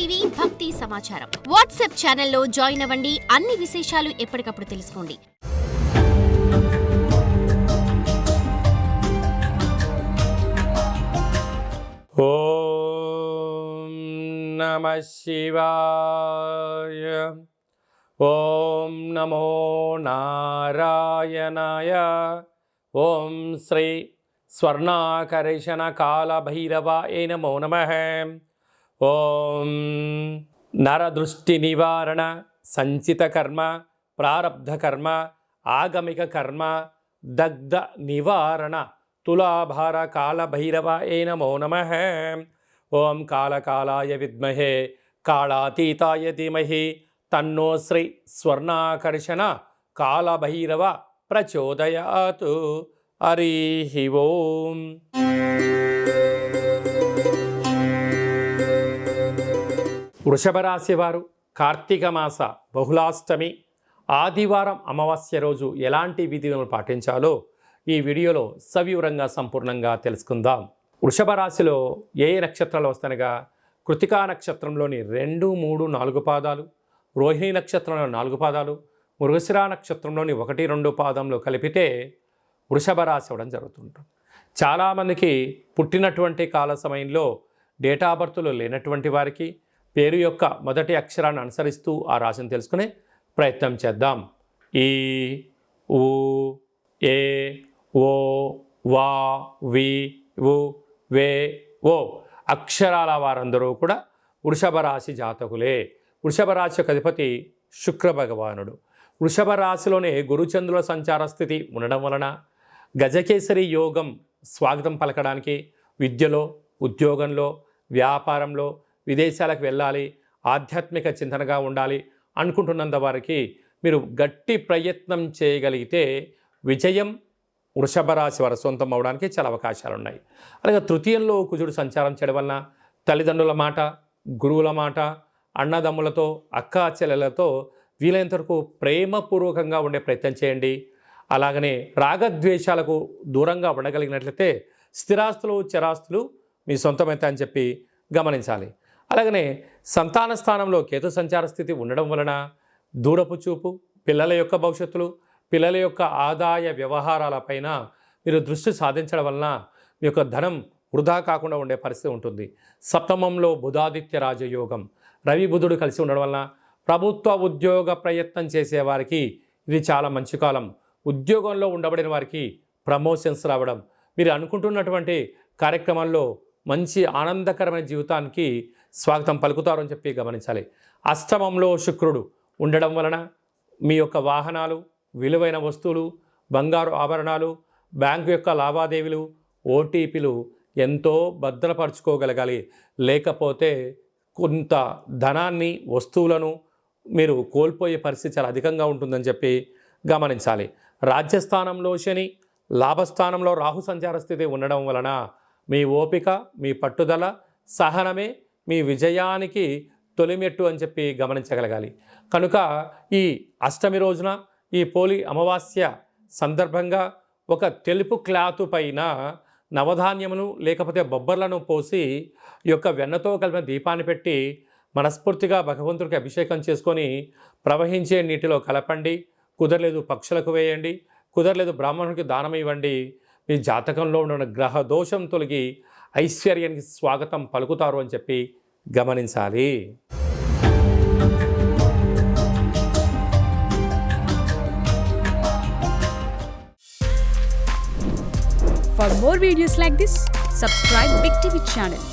TV భక్తి సమాచారం WhatsApp ఛానల్లో జాయిన్ అవ్వండి. అన్ని విశేషాలు ఎప్పటికప్పుడు తెలుసుకోండి. ఓం నమః శివాయ. ఓం నమో నారాయణాయ. ఓం శ్రీ స్వర్ణాకర్షణ కాళభైరవాయ నమో నమః. ఓం నరదృష్టి నివారణ సంచిత కర్మ ప్రారబ్ధ కర్మ ఆగమిక కర్మ దగ్ధ నివారణ తులాభార కాళభైరవాయ నమో నమః. ఓం కాళకాలాయ విద్మహే కాళాతీతాయ ధీమహి తన్నో శ్రీ స్వర్ణాకర్షణ కాళభైరవ ప్రచోదయాత్. హరి ఓం. వృషభ రాశి వారు కార్తీక మాస బహుళాష్టమి ఆదివారం అమావాస్య రోజు ఎలాంటి విధులను పాటించాలో ఈ వీడియోలో సవివరంగా సంపూర్ణంగా తెలుసుకుందాం. వృషభ రాశిలో ఏ నక్షత్రాలు వస్తాయనగా కృతికా నక్షత్రంలోని 2, 3, 4 పాదాలు, రోహిణి నక్షత్రంలో 4 పాదాలు, మృగశిర నక్షత్రంలోని 1, 2 పాదంలో కలిపితే వృషభ రాశి అవ్వడం జరుగుతుంటుంది. చాలామందికి పుట్టినటువంటి కాల సమయంలో డేటా బర్త్లు లేనటువంటి వారికి పేరు యొక్క మొదటి అక్షరాన్ని అనుసరిస్తూ ఆ రాశిని తెలుసుకునే ప్రయత్నం చేద్దాం. ఈ, ఊ, ఏ, ఓ, వా, వి, వు, వే, ఓ అక్షరాల వారందరూ కూడా వృషభ రాశి జాతకులే. వృషభ రాశి యొక్క అధిపతి శుక్ర భగవానుడు. వృషభ రాశిలోనే గురుచంద్రుల సంచార స్థితి ఉండడం వలన గజకేసరి యోగం స్వాగతం పలకడానికి విద్యలో, ఉద్యోగంలో, వ్యాపారంలో, విదేశాలకు వెళ్ళాలి, ఆధ్యాత్మిక చింతనగా ఉండాలి అనుకుంటున్నంత వారికి మీరు గట్టి ప్రయత్నం చేయగలిగితే విజయం వృషభ రాశి వారి సొంతం అవడానికి చాలా అవకాశాలు ఉన్నాయి. అలాగే తృతీయంలో కుజుడు సంచారం చేయడం వలన తల్లిదండ్రుల మాట, గురువుల మాట, అన్నదమ్ములతో, అక్క చెల్లెలతో వీలైనంత వరకు ప్రేమపూర్వకంగా ఉండే ప్రయత్నం చేయండి. అలాగనే రాగద్వేషాలకు దూరంగా ఉండగలిగినట్లయితే స్థిరాస్తులు, చరాస్తులు మీ సొంతమైతే అని చెప్పి గమనించాలి. అలాగనే సంతాన స్థానంలో కేతు సంచార స్థితి ఉండడం వలన దూరపు చూపు, పిల్లల యొక్క భవిష్యత్తులు, పిల్లల యొక్క ఆదాయ వ్యవహారాలపైన మీరు దృష్టి సాధించడం వలన మీ యొక్క ధనం వృధా కాకుండా ఉండే పరిస్థితి ఉంటుంది. సప్తమంలో బుధాదిత్య రాజయోగం, రవి బుధుడు కలిసి ఉండడం వలన ప్రభుత్వ ఉద్యోగ ప్రయత్నం చేసేవారికి ఇది చాలా మంచి కాలం. ఉద్యోగంలో ఉండబడిన వారికి ప్రమోషన్స్ రావడం, మీరు అనుకుంటున్నటువంటి కార్యక్రమాల్లో మంచి ఆనందకరమైన జీవితానికి స్వాగతం పలుకుతారు అని చెప్పి గమనించాలి. అష్టమంలో శుక్రుడు ఉండడం వలన మీ యొక్క వాహనాలు, విలువైన వస్తువులు, బంగారు ఆభరణాలు, బ్యాంకు యొక్క లావాదేవీలు, ఓటీపీలు ఎంతో భద్రపరచుకోగలగాలి. లేకపోతే కొంత ధనాన్ని, వస్తువులను మీరు కోల్పోయే పరిస్థితి చాలా అధికంగా ఉంటుందని చెప్పి గమనించాలి. రాజ్యస్థానంలో శని, లాభస్థానంలో రాహు సంచార స్థితి ఉండడం వలన మీ ఓపిక, మీ పట్టుదల, సహనమే మీ విజయానికి తొలిమెట్టు అని చెప్పి గమనించగలగాలి. కనుక ఈ అష్టమి రోజున, ఈ పోలి అమావాస్య సందర్భంగా ఒక తెలుపు క్లాతు పైన నవధాన్యమును లేకపోతే బొబ్బర్లను పోసి ఈ యొక్క వెన్నతో కలిపిన దీపాన్ని పెట్టి మనస్ఫూర్తిగా భగవంతుడికి అభిషేకం చేసుకొని ప్రవహించే నీటిలో కలపండి. కుదరలేదు పక్షులకు వేయండి, కుదరలేదు బ్రాహ్మణుడికి దానం ఇవ్వండి. మీ జాతకంలో ఉన్న గ్రహ దోషం తొలగి ఐశ్వర్యానికి స్వాగతం పలుకుతారు అని చెప్పి గమనించాలి. For more videos like this, subscribe Big TV channel.